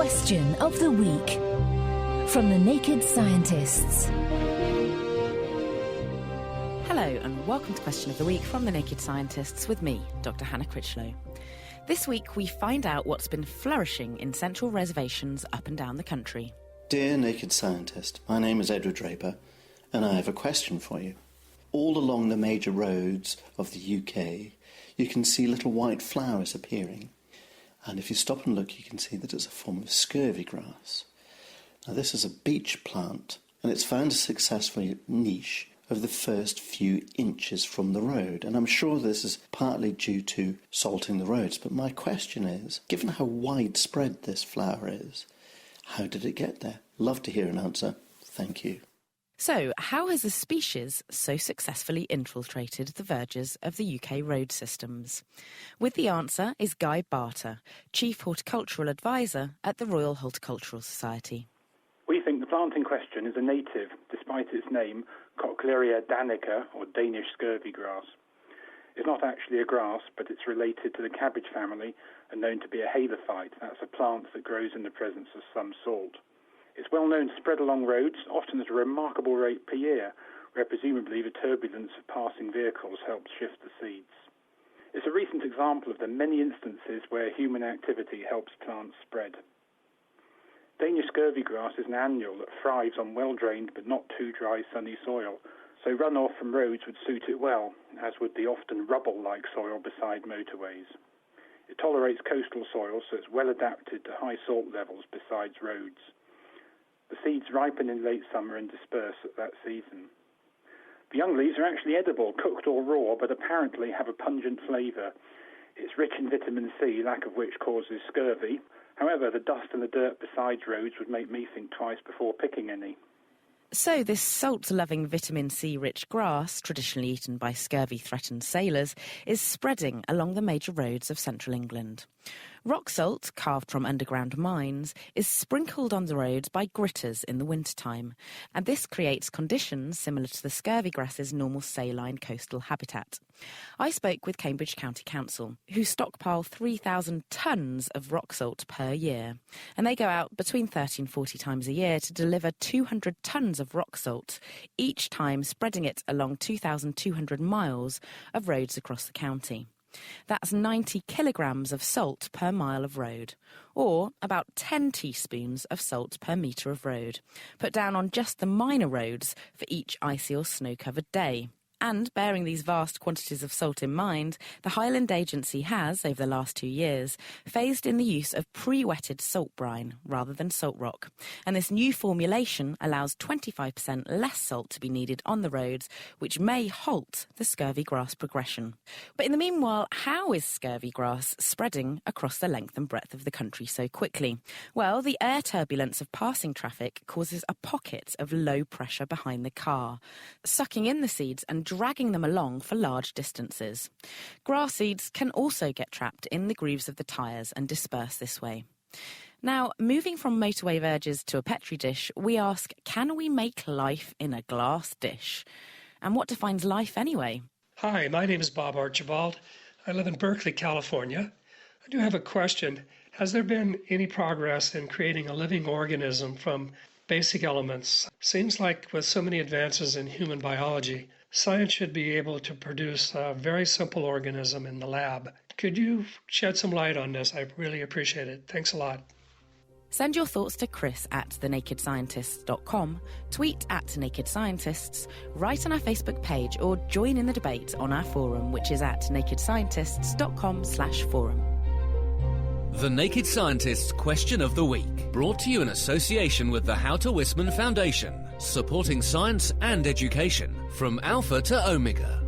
Question of the Week from the Naked Scientists. Hello and welcome to Question of the Week from the Naked Scientists with me, Dr. Hannah Critchlow. This week we find out what's been flourishing in central reservations up and down the country. Dear Naked Scientist, my name is Edward Draper and I have a question for you. All along the major roads of the UK you can see little white flowers appearing. And if you stop and look, you can see that it's a form of scurvy grass. Now, this is a beech plant, and it's found a successful niche of the first few inches from the road. And I'm sure this is partly due to salting the roads. But my question is, given how widespread this flower is, how did it get there? Love to hear an answer. Thank you. So, how has a species so successfully infiltrated the verges of the UK road systems? With the answer is Guy Barter, Chief Horticultural Advisor at the Royal Horticultural Society. We think the plant in question is a native, despite its name, Cochlearia danica, or Danish scurvy grass. It's not actually a grass, but it's related to the cabbage family and known to be a halophyte. That's a plant that grows in the presence of some salt. It's well known to spread along roads, often at a remarkable rate per year, where presumably the turbulence of passing vehicles helps shift the seeds. It's a recent example of the many instances where human activity helps plants spread. Danish scurvy grass is an annual that thrives on well-drained but not too dry sunny soil, so runoff from roads would suit it well, as would the often rubble-like soil beside motorways. It tolerates coastal soil, so it's well adapted to high salt levels besides roads. The seeds ripen in late summer and disperse at that season. The young leaves are actually edible, cooked or raw, but apparently have a pungent flavour. It's rich in vitamin C, lack of which causes scurvy. However, the dust and the dirt beside roads would make me think twice before picking any. So this salt-loving vitamin C-rich grass, traditionally eaten by scurvy-threatened sailors, is spreading along the major roads of central England. Rock salt, carved from underground mines, is sprinkled on the roads by gritters in the wintertime, and this creates conditions similar to the scurvy grass's normal saline coastal habitat. I spoke with Cambridge County Council, who stockpile 3,000 tonnes of rock salt per year, and they go out between 30 and 40 times a year to deliver 200 tonnes of rock salt, each time spreading it along 2,200 miles of roads across the county. That's 90 kilograms of salt per mile of road, or about 10 teaspoons of salt per metre of road, put down on just the minor roads for each icy or snow-covered day. And bearing these vast quantities of salt in mind, the Highland Agency has, over the last 2 years, phased in the use of pre-wetted salt brine rather than salt rock. And this new formulation allows 25% less salt to be needed on the roads, which may halt the scurvy grass progression. But in the meanwhile, how is scurvy grass spreading across the length and breadth of the country so quickly? Well, the air turbulence of passing traffic causes a pocket of low pressure behind the car, sucking in the seeds and dragging them along for large distances. Grass seeds can also get trapped in the grooves of the tyres and disperse this way. Now, moving from motorway verges to a Petri dish, we ask, can we make life in a glass dish? And what defines life anyway? Hi, my name is Bob Archibald. I live in Berkeley, California. I do have a question. Has there been any progress in creating a living organism from basic elements? Seems like with so many advances in human biology, science should be able to produce a very simple organism in the lab. Could you shed some light on this? I really appreciate it. Thanks a lot. Send your thoughts to Chris at thenakedscientists.com, tweet at nakedscientists, write on our Facebook page, or join in the debate on our forum, which is at nakedscientists.com/forum. The Naked Scientists Question of the Week, brought to you in association with the Houter Wisman Foundation, supporting science and education from Alpha to Omega.